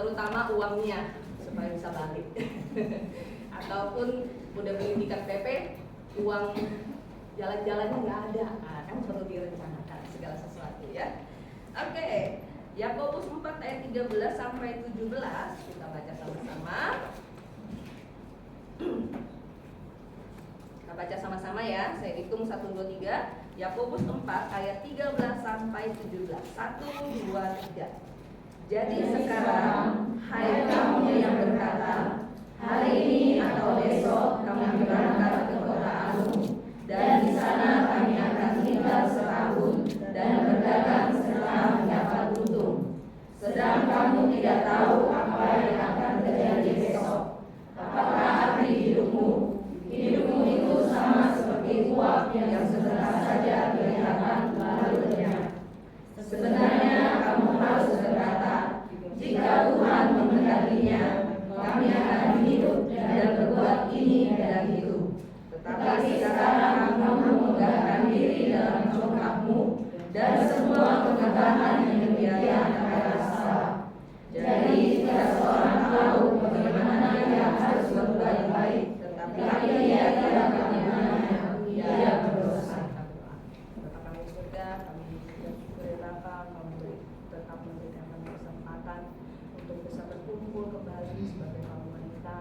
terutama uangnya supaya bisa balik. Ataupun udah beli tiket PP, uang jalan-jalannya nggak ada, nah, kan perlu direncanakan segala sesuatu ya. Oke, Yakobus 4 ayat 13 sampai 17 kita baca sama-sama. Kita baca sama-sama ya. Saya hitung 1 2 3. Yakobus 4 ayat 13 sampai 17. 1 2 3. Jadi sekarang hai kamu yang berkata, hari ini atau besok kami berangkat ke kota Agung, dan di sana kami akan tinggal setahun dan berdagang setelah mendapat untung. Sedang kamu tidak tahu apa yang akan terjadi besok. Apakah arti hidupmu? Hidupmu itu sama seperti uap yang sebentar saja kelihatan lalu lenyap. Sebenarnya kamu harus berkata, jika Tuhan menghendakinya, kami akan hidup dan berbuat ini dan itu. Tetapi sekarang kamu memegahkan diri dalam congkakmu, dan semua kemegahan yang demikian adalah salah. Jadi tidak seorang tahu bagaimana ia harus berbuat baik, tetapi ia tidak bagaimana ia berdosa. Bapa kami di surga, kami bersyukur Bapa, kami tetap memberikan kami kesempatan untuk bisa berkumpul kembali sebagai kaum wanita.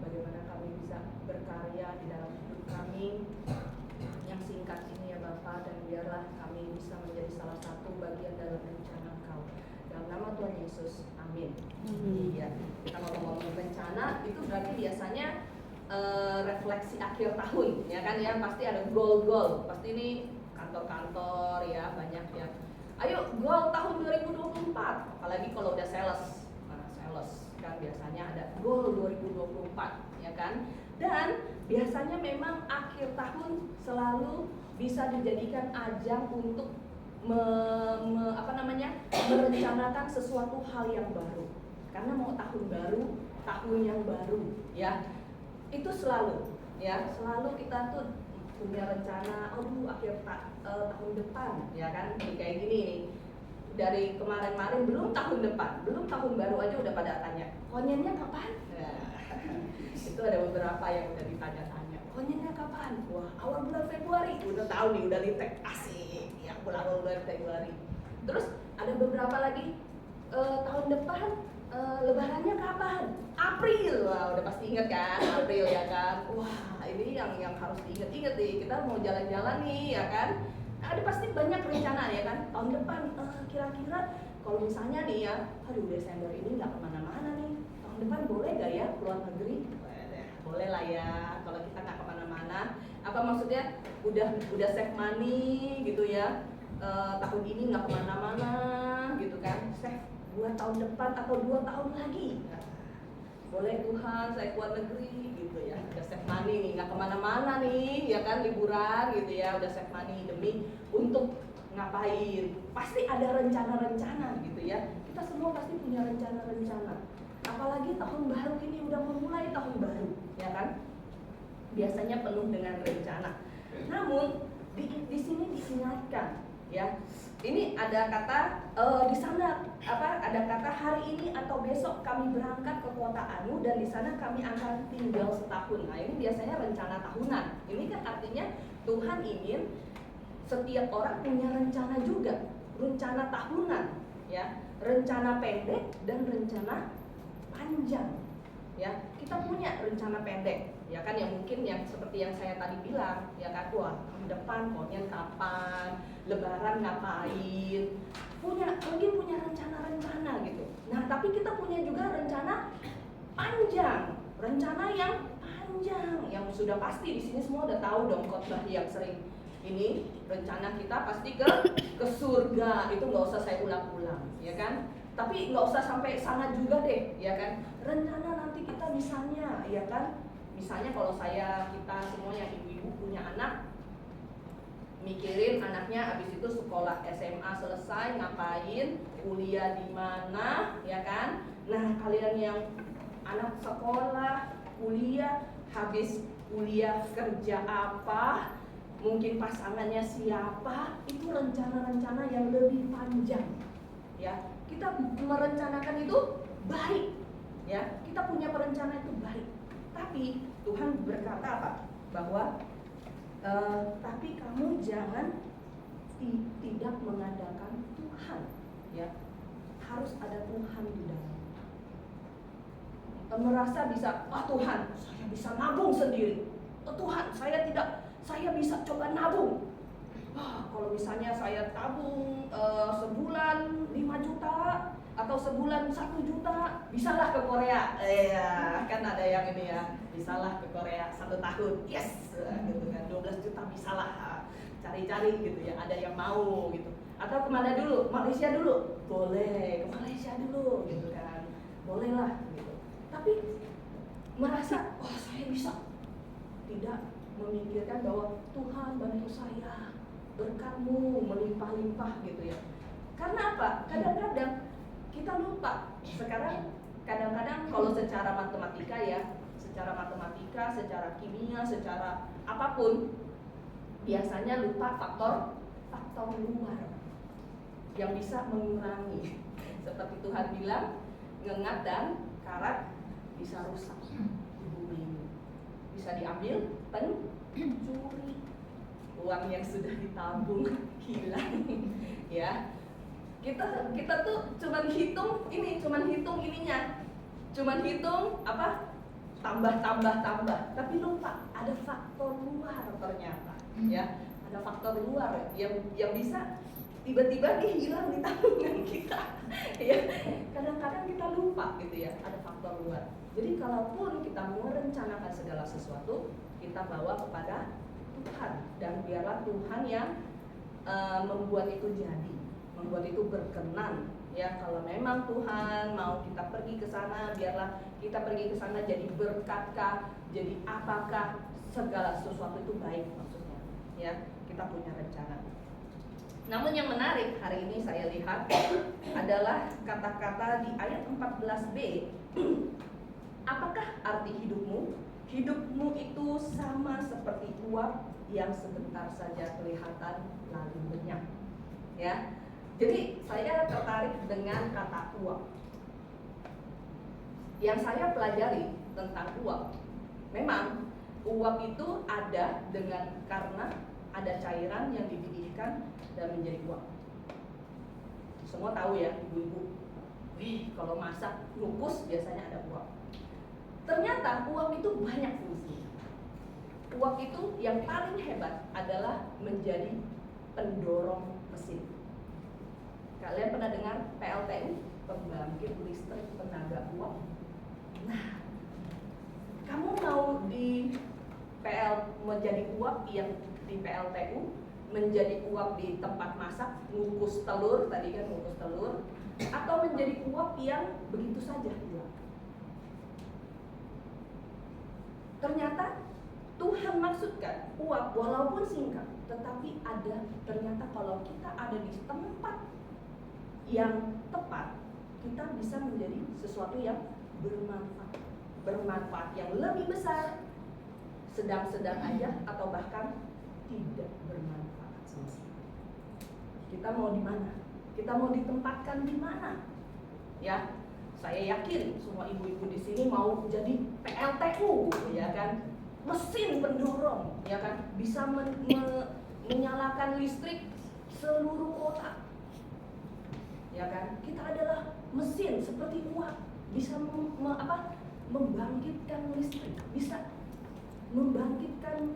Bagaimana kami bisa berkarya di dalam hidup kami yang singkat ini ya Bapa, dan biarlah kami bisa menjadi salah satu bagian dalam rencana Kau. Dalam nama Tuhan Yesus, amin. Ya, kita ngomong-ngomong rencana itu berarti biasanya refleksi akhir tahun, ya kan ya, pasti ada goal, pasti ini kantor-kantor ya banyak yang, ayo goal tahun 2024, apalagi kalau udah sales kan biasanya ada goal 2024, ya kan, dan biasanya memang akhir tahun selalu bisa dijadikan ajang untuk merencanakan sesuatu hal yang baru, karena mau tahun baru, tahun yang baru, ya. Itu selalu kita tuh punya rencana, akhir tahun depan, ya kan, kayak gini nih, dari kemarin-kemarin belum tahun depan, belum tahun baru aja udah pada tanya, konyennya kapan? Itu ada beberapa yang udah ditanya-tanya, konyennya kapan? Wah, awal bulan Februari, udah tahu nih, udah litek, asik, ya awal bulan Februari. Terus ada beberapa lagi, tahun depan lebarannya kapan? April. Wah, udah pasti inget kan, April ya kan. Wah, ini yang harus diinget-inget nih. Kita mau jalan-jalan nih ya kan. Ada pasti banyak rencana ya kan. Tahun depan kira-kira kalau misalnya nih ya, aduh Desember ini nggak kemana-mana nih. Tahun depan boleh gak ya keluar negeri? Boleh lah ya. Kalau kita nggak kemana-mana, apa maksudnya? Udah save money gitu ya. Tahun ini nggak kemana-mana gitu kan. Save buat tahun depan atau 2 tahun lagi. Boleh Tuhan, saya keluar negeri gitu ya. Udah save money nih, nggak kemana-mana nih, ya kan, liburan gitu ya. Udah save money demi untuk ngapain. Pasti ada rencana-rencana gitu ya. Kita semua pasti punya rencana-rencana. Apalagi tahun baru ini udah memulai tahun baru, ya kan. Biasanya penuh dengan rencana. Namun di sini diingatkan, ya. Ini ada kata di sana ada kata hari ini atau besok kami berangkat ke kota Anu, dan di sana kami akan tinggal setahun. Nah, ini biasanya rencana tahunan. Ini kan artinya Tuhan ingin setiap orang punya rencana juga, rencana tahunan, ya, rencana pendek dan rencana panjang. Ya, kita punya rencana pendek, ya kan, yang mungkin yang seperti yang saya tadi bilang, ya kan, wah, tahun depan konyen kapan, lebaran ngapain, punya rencana-rencana gitu. Nah, tapi kita punya juga rencana panjang, rencana yang panjang, yang sudah pasti di sini semua udah tahu dong, khotbah yang sering ini, rencana kita pasti ke surga, itu nggak usah saya ulang-ulang, ya kan. Tapi nggak usah sampai sana juga deh, ya kan. Rencana nanti kita misalnya, ya kan. Misalnya kalau kita semua yang ibu-ibu punya anak, mikirin anaknya habis itu sekolah SMA selesai ngapain, kuliah di mana, ya kan. Nah, kalian yang anak sekolah, kuliah, habis kuliah kerja apa, mungkin pasangannya siapa, itu rencana-rencana yang lebih panjang, ya. kita merencanakan itu baik, ya. Kita punya perencanaan itu baik. Tapi Tuhan berkata apa? Bahwa tapi kamu jangan tidak mengandalkan Tuhan, ya. Harus ada Tuhan di dalam. Merasa bisa, Tuhan, saya bisa nabung sendiri. Tuhan, saya bisa coba nabung. Kalau misalnya saya tabung sebulan 5 juta atau sebulan 1 juta, bisalah ke Korea. Kan ada yang ini ya, bisalah ke Korea 1 tahun. Yes, gitu kan. 12 juta bisalah. Cari-cari gitu ya, ada yang mau gitu. Atau kemana dulu? Malaysia dulu? Boleh, ke Malaysia dulu gitu kan. Bolehlah gitu. Tapi merasa, saya bisa. Tidak memikirkan bahwa Tuhan bantu saya, berkat-Mu melimpah-limpah gitu ya. Karena apa? Kadang-kadang kita lupa. Sekarang kadang-kadang kalau secara matematika ya, secara kimia, secara apapun, biasanya lupa faktor luar yang bisa mengurangi. Seperti Tuhan bilang, ngengat dan karat bisa rusak di bumi ini. Bisa diambil pencuri. Uang yang sudah ditabung hilang. Ya. Kita tuh cuman hitung ininya. Cuman hitung apa? Tambah. Tapi lupa ada faktor luar ternyata, ya. Ada faktor luar yang bisa tiba-tiba dia hilang di tabungan kita. Ya. Kadang-kadang kita lupa gitu ya, ada faktor luar. Jadi kalaupun kita merencanakan segala sesuatu, kita bawa kepada Tuhan, dan biarlah Tuhan yang membuat itu jadi, membuat itu berkenan. Ya, kalau memang Tuhan mau kita pergi ke sana, biarlah kita pergi ke sana jadi berkatkah, jadi apakah, segala sesuatu itu baik maksudnya. Ya, kita punya rencana. Namun yang menarik hari ini saya lihat adalah kata-kata di ayat 14b. Apakah arti hidupmu? Hidupmu itu sama seperti uap yang sebentar saja kelihatan lalu lenyap. Ya. Jadi saya tertarik dengan kata uap. Yang saya pelajari tentang uap, memang uap itu ada karena ada cairan yang dididihkan dan menjadi uap. Semua tahu ya, ibu-ibu. Kalau masak ngukus biasanya ada uap. Ternyata uap itu banyak fungsinya. Uap itu yang paling hebat adalah menjadi pendorong mesin. Kalian pernah dengar PLTU, pembangkit listrik tenaga uap? Nah, kamu mau menjadi uap yang di PLTU, menjadi uap di tempat masak, ngukus telur, tadi kan ngukus telur, atau menjadi uap yang begitu saja hilang? Ternyata Tuhan maksudkan uap walaupun singkat, tetapi ternyata kalau kita ada di tempat yang tepat, kita bisa menjadi sesuatu yang bermanfaat yang lebih besar, sedang-sedang aja, atau bahkan tidak bermanfaat sama sekali. Kita mau di mana? Kita mau ditempatkan di mana? Ya, saya yakin semua ibu-ibu di sini mau jadi PLTU, ya kan? Mesin pendorong, ya kan? Bisa menyalakan listrik seluruh kota. Ya kan? Kita adalah mesin seperti uap, bisa membangkitkan listrik, bisa membangkitkan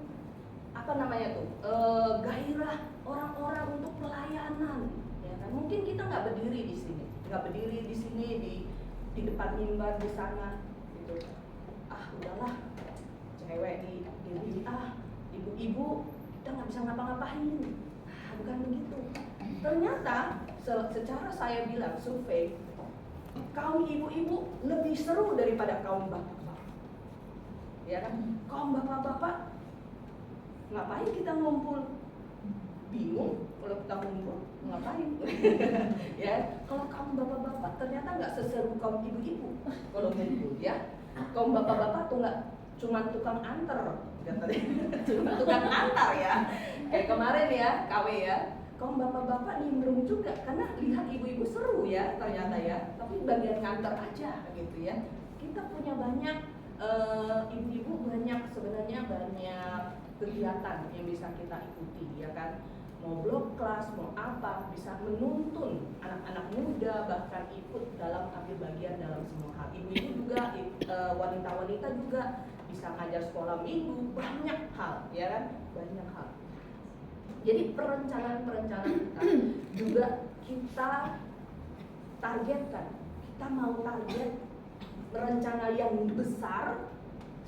gairah orang-orang untuk pelayanan. Ya kan? Mungkin kita nggak berdiri di sini di depan mimbar di sana, gitu. Udahlah, cewek di ibu-ibu kita nggak bisa ngapa-ngapain. Bukan begitu. Ternyata secara saya bilang survei, kaum ibu-ibu lebih seru daripada kaum bapak-bapak. Ya kan? Kaum bapak-bapak ngapain kita ngumpul? Bingung kalau kita ngumpul ngapain? Ya, kalau kaum bapak-bapak ternyata nggak seseru kaum ibu-ibu kalau ngumpul, ya. Kaum bapak-bapak tuh nggak cuma tukang antar, cuma tukang antar ya. Kayak kemarin ya, KW ya. kaum bapak-bapak nimbrung juga karena lihat ibu-ibu seru ya ternyata ya, tapi bagian nganter aja gitu ya. Kita punya banyak ibu-ibu sebenarnya banyak kegiatan yang bisa kita ikuti ya kan, mau blog kelas mau apa, bisa menuntun anak-anak muda bahkan ikut dalam ambil bagian dalam semua hal. Ibu-ibu juga wanita-wanita juga bisa ngajar sekolah minggu, banyak hal ya kan, banyak hal. Jadi perencanaan kita juga kita targetkan, kita mau target rencana yang besar,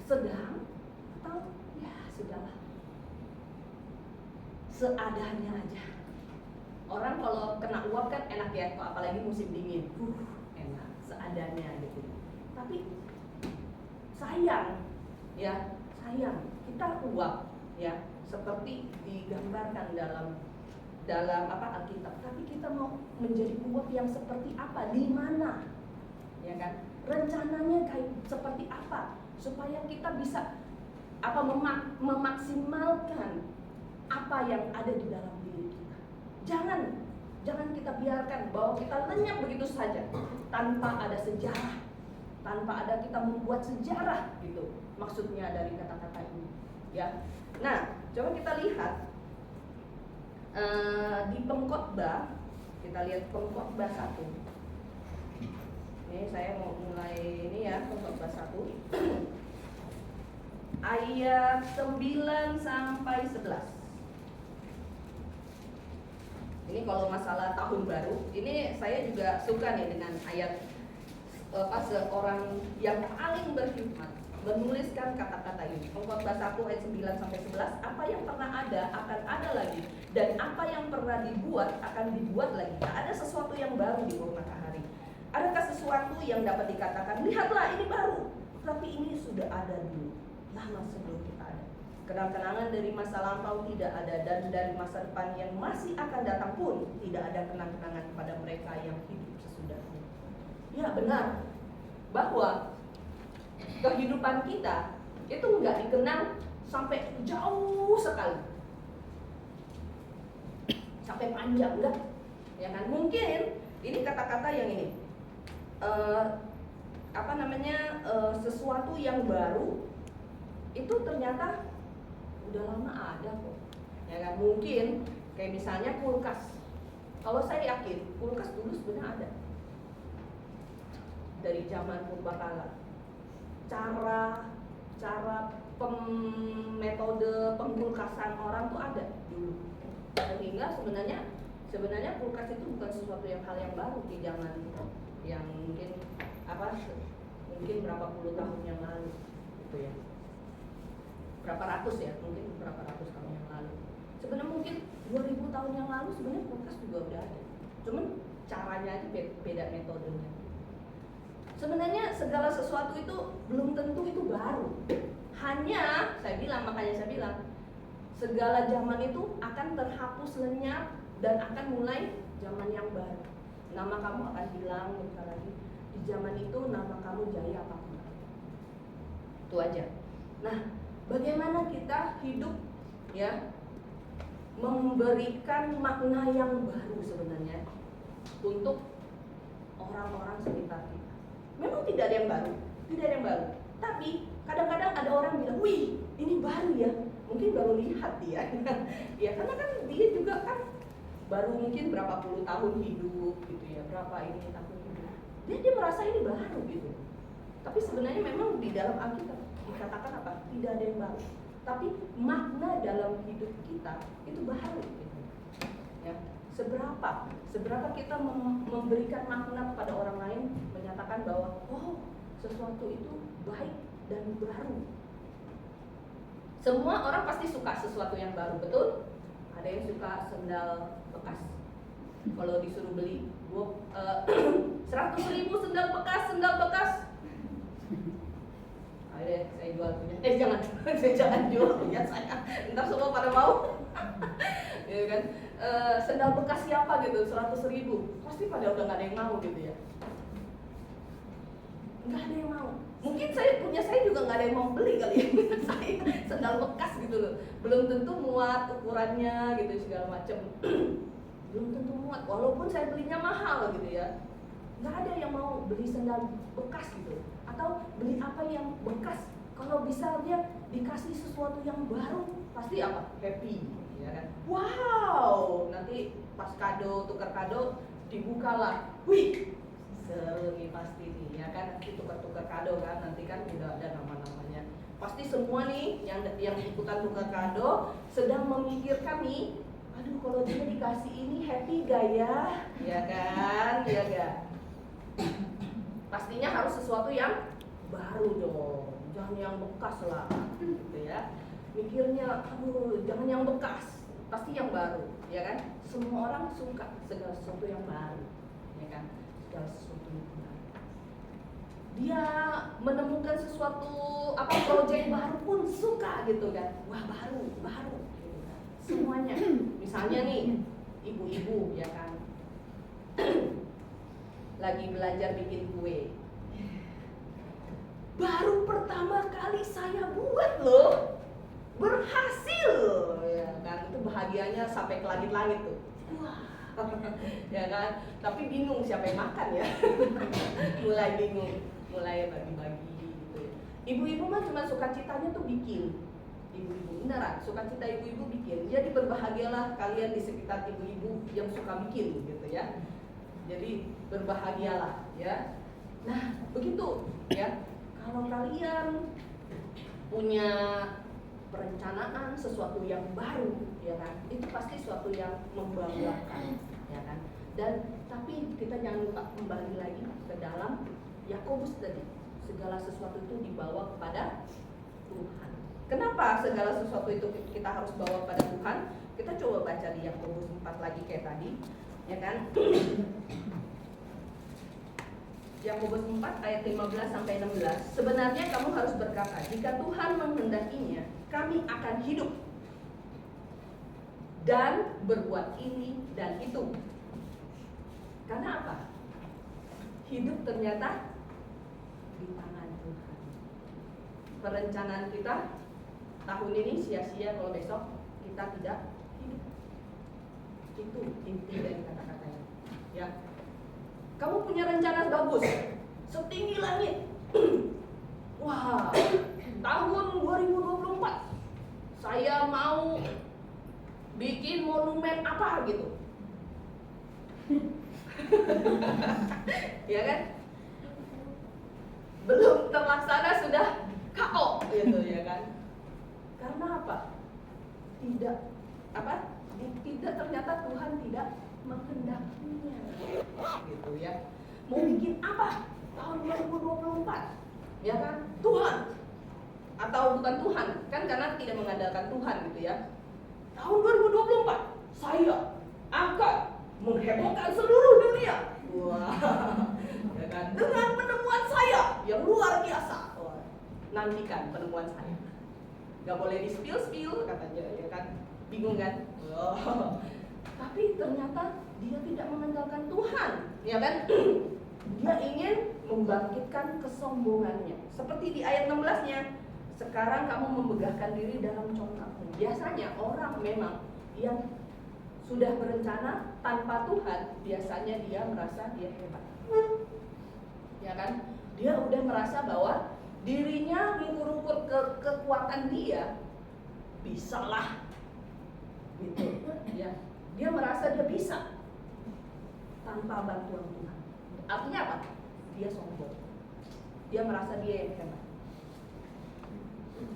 sedang, atau ya sudahlah, seadanya aja. Orang kalau kena uap kan enak ya, apalagi musim dingin, enak, seadanya gitu. Tapi sayang kita uap ya, seperti digambarkan dalam Alkitab. Tapi kita mau menjadi uap yang seperti apa, di mana, ya kan? Rencananya kayak seperti apa supaya kita bisa memaksimalkan apa yang ada di dalam diri kita. Jangan kita biarkan bahwa kita lenyap begitu saja tanpa ada sejarah, tanpa ada kita membuat sejarah gitu. Maksudnya dari kata-kata ini, ya. Nah, coba kita lihat di Pengkhotbah, kita lihat Pengkhotbah 1. Ini saya mau mulai ini ya, Pengkhotbah 1 ayat 9 sampai 11. Ini kalau masalah tahun baru, ini saya juga suka nih dengan ayat seorang yang paling berhikmat menuliskan kata-kata ini. Pengkhotbah 1 ayat 9 sampai 11, apa yang pernah ada akan ada lagi, dan apa yang pernah dibuat akan dibuat lagi. Tak ada sesuatu yang baru di bawah matahari. Adakah sesuatu yang dapat dikatakan, lihatlah ini baru, tapi ini sudah ada dulu, lama sebelum kita ada. Kenang-kenangan dari masa lampau tidak ada, dan dari masa depan yang masih akan datang pun tidak ada kenang-kenangan kepada mereka yang hidup sesudahnya. Ya benar, bahwa kehidupan kita itu nggak dikenang sampai jauh sekali, sampai panjang, enggak, ya kan? Mungkin ini kata-kata yang ini sesuatu yang baru itu ternyata udah lama ada kok, ya kan? Mungkin kayak misalnya kulkas. Kalau saya yakin kulkas dulu sebenarnya ada dari zaman purbakala. Cara metode pengkulkasan orang tuh ada dulu, sehingga sebenarnya kulkas itu bukan sesuatu hal yang baru di zaman yang mungkin berapa puluh tahun yang lalu gitu ya, berapa ratus tahun yang lalu. Sebenarnya mungkin 2000 tahun yang lalu sebenarnya kulkas juga udah ada, cuman caranya aja beda metodenya. Sebenarnya segala sesuatu itu belum tentu itu baru. Hanya makanya saya bilang segala zaman itu akan terhapus lenyap dan akan mulai zaman yang baru. Nama kamu akan hilang bentar lagi. Di zaman itu nama kamu Jaya apapun. Itu aja. Nah, bagaimana kita hidup ya, memberikan makna yang baru sebenarnya untuk orang-orang sekitar kita. Memang tidak ada yang baru. Tapi kadang-kadang ada orang bilang, wih ini baru ya, mungkin baru lihat dia. Ya karena kan dia juga kan baru mungkin berapa puluh tahun hidup gitu ya, berapa ini tahun hidup. Dia merasa ini baru gitu. Tapi sebenarnya memang di dalam Alkitab dikatakan apa? Tidak ada yang baru. Tapi makna dalam hidup kita itu baru gitu. Ya. Seberapa kita memberikan makna kepada orang lain, menyatakan bahwa sesuatu itu baik dan baru. Semua orang pasti suka sesuatu yang baru, betul? Ada yang suka sendal bekas. Kalau disuruh beli 100.000 sendal bekas. Ayo deh, saya jual punya. Jangan jual punya saya. Ntar semua pada mau. Ya kan? Sendal bekas siapa gitu, 100.000. Pasti pada udah gak ada yang mau gitu ya. Nggak ada yang mau. Mungkin saya juga nggak ada yang mau beli kali ya. Saya sendal bekas gitu loh. Belum tentu muat ukurannya gitu segala macam. belum tentu muat, walaupun saya belinya mahal gitu ya. Nggak ada yang mau beli sendal bekas gitu, atau beli apa yang bekas. Kalau bisa dia dikasih sesuatu yang baru, pasti apa? Happy, ya kan? Wow, nanti pas kado, tukar kado, dibukalah, wih, seru nih pasti nih, ya kan? Nanti tukar-tukar kado kan, nanti kan udah ada nama-namanya. Pasti semua nih yang ikutan tukar kado sedang memikirkan nih, aduh kalau dia dikasih ini happy gak ya? Ya kan? Ya gak? Pastinya harus sesuatu yang baru dong, jangan yang bekas lah, gitu ya. Mikirnya, aduh jangan yang bekas, pasti yang baru, ya kan? Semua orang suka segala sesuatu yang baru, ya kan? Segala sesuatu yang baru. Dia menemukan sesuatu proyek baru pun suka gitu kan, wah baru, gitu kan. Semuanya, misalnya nih ibu-ibu, ya kan? Lagi belajar bikin kue. Baru pertama kali saya buat loh, berhasil, ya kan? Itu bahagianya sampai ke langit-langit tuh. Wah, ya kan? Tapi bingung siapa yang makan ya. Mulai bingung, mulai bagi-bagi gitu ya. Ibu-ibu mah cuma sukacitanya tuh bikin. Ibu-ibu beneran, sukacita ibu-ibu bikin. Jadi berbahagialah kalian di sekitar ibu-ibu yang suka bikin gitu ya. Jadi berbahagialah ya. Nah begitu ya. Kalau kalian punya perencanaan sesuatu yang baru, ya kan, itu pasti sesuatu yang membanggakan, ya kan. Dan tapi kita jangan lupa kembali lagi ke dalam Yakobus tadi, segala sesuatu itu dibawa kepada Tuhan. Kenapa segala sesuatu itu kita harus bawa pada Tuhan? Kita coba baca di Yakobus 4 lagi kayak tadi, ya kan. Yakobus 4 ayat 15 sampai 16. Sebenarnya kamu harus berkata, jika Tuhan menghendakinya, kami akan hidup dan berbuat ini dan itu. Karena apa? Hidup ternyata di tangan Tuhan. Perencanaan kita tahun ini sia-sia kalau besok kita tidak hidup. Itu inti dari kata-katanya. Ya. Kamu punya rencana bagus, setinggi langit. Wah, tahun 2024 saya mau bikin monumen apa gitu. Ya kan? Belum terlaksana sudah KO gitu ya kan? Karena apa? Tidak ternyata Tuhan tidak menghendakinya gitu ya. Mau bikin apa tahun 2024 ya kan, Tuhan atau bukan Tuhan kan, karena tidak mengandalkan Tuhan gitu ya. Tahun 2024 saya akan menghebohkan seluruh dunia. Wah, ya kan, dengan penemuan saya yang luar biasa. Wah, nantikan penemuan saya, gak boleh di spill katanya ya kan. Bingung kan? Wah. Tapi ternyata dia tidak mengandalkan Tuhan, ya kan? Dia ingin membangkitkan kesombongannya. Seperti di ayat 16-nya, sekarang kamu memegahkan diri dalam congkakmu. Biasanya orang memang yang sudah berencana tanpa Tuhan, biasanya dia merasa dia hebat, ya kan? Dia udah merasa bahwa dirinya mengukur kekuatan dia, bisalah, gitu, ya. Dia merasa dia bisa tanpa bantuan Tuhan. Artinya apa? Dia sombong. Dia merasa dia yang hebat.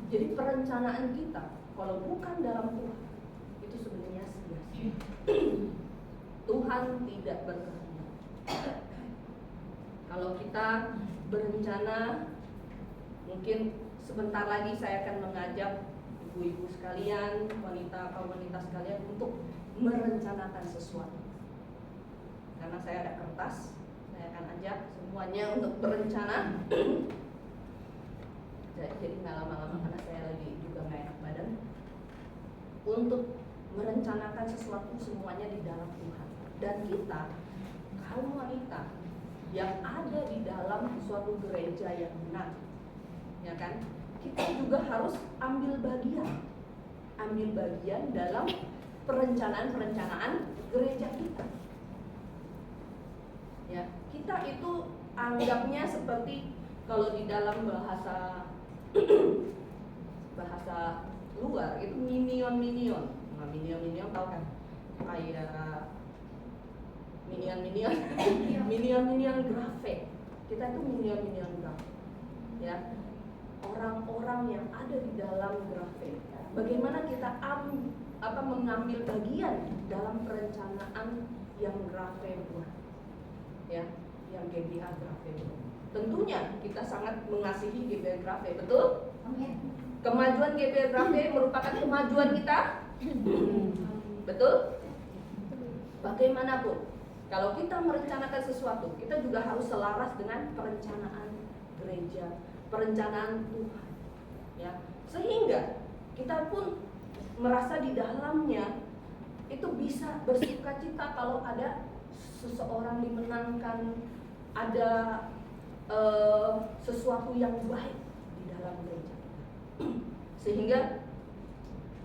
Jadi perencanaan kita kalau bukan dalam Tuhan itu sebenarnya sia-sia. Tuhan tidak berkehendak. Kalau kita berencana, mungkin sebentar lagi saya akan mengajak ibu-ibu sekalian, kaum wanita sekalian untuk merencanakan sesuatu. Karena saya ada kertas, saya akan ajak semuanya untuk berencana. Jadi nggak lama-lama karena saya lagi juga nggak enak badan. Untuk merencanakan sesuatu semuanya di dalam Tuhan. Dan kita, kaum wanita yang ada di dalam suatu gereja yang benar, ya kan? Kita juga harus ambil bagian dalam perencanaan gereja kita. Ya, kita itu anggapnya seperti kalau di dalam bahasa luar itu minion. Nah, minion tahu kan? Kayak minion grafik. Kita itu minion grafik. Ya. Orang-orang yang ada di dalam grafik. Bagaimana kita mengambil bagian dalam perencanaan yang grafik buat. Ya, yang GBA grafik. Tentunya kita sangat mengasihi GBA grafik, betul? Kemajuan GBA grafik merupakan kemajuan kita. Betul? Bagaimanapun, kalau kita merencanakan sesuatu, kita juga harus selaras dengan perencanaan gereja, perencanaan Tuhan. Ya, sehingga kita pun merasa di dalamnya itu bisa bersukacita kalau ada seseorang dimenangkan, ada sesuatu yang baik di dalam gereja. Sehingga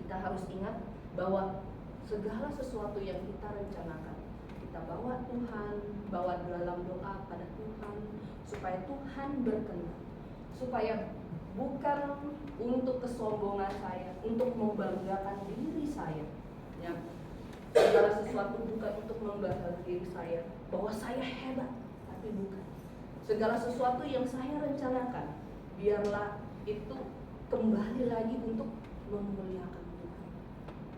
kita harus ingat bahwa segala sesuatu yang kita rencanakan, kita bawa Tuhan, bawa dalam doa pada Tuhan, supaya Tuhan berkenan, supaya bukan untuk kesombongan saya, untuk membanggakan diri saya, ya. Segala sesuatu bukan untuk membanggakan diri saya bahwa saya hebat, tapi bukan. Segala sesuatu yang saya rencanakan, biarlah itu kembali lagi untuk memuliakan Tuhan,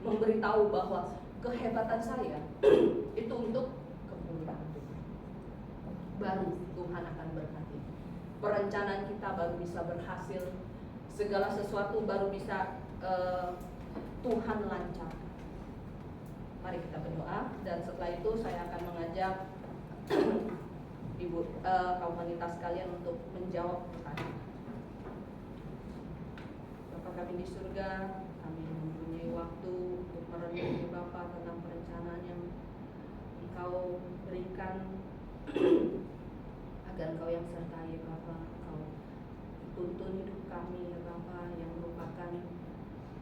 memberitahu bahwa kehebatan saya itu untuk kemuliaan Tuhan. Baru Tuhan akan berkati. Perencanaan kita baru bisa berhasil. Segala sesuatu baru bisa Tuhan lancarkan. Mari kita berdoa, dan setelah itu saya akan mengajak ibu kaum wanita sekalian untuk menjawab pertanyaan. Bapa kami di surga, kami mempunyai waktu untuk merenungi Bapa tentang perencanaan yang Engkau berikan agar Engkau yang sertai Bapa, Engkau tuntun hidup kami ya Bapa, yang merupakan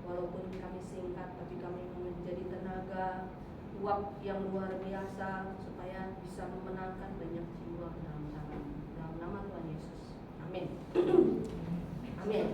walaupun kami singkat tapi kami menjadi tenaga uap yang luar biasa supaya bisa memenangkan banyak jiwa dalam nama Tuhan Yesus. Amin. Amin.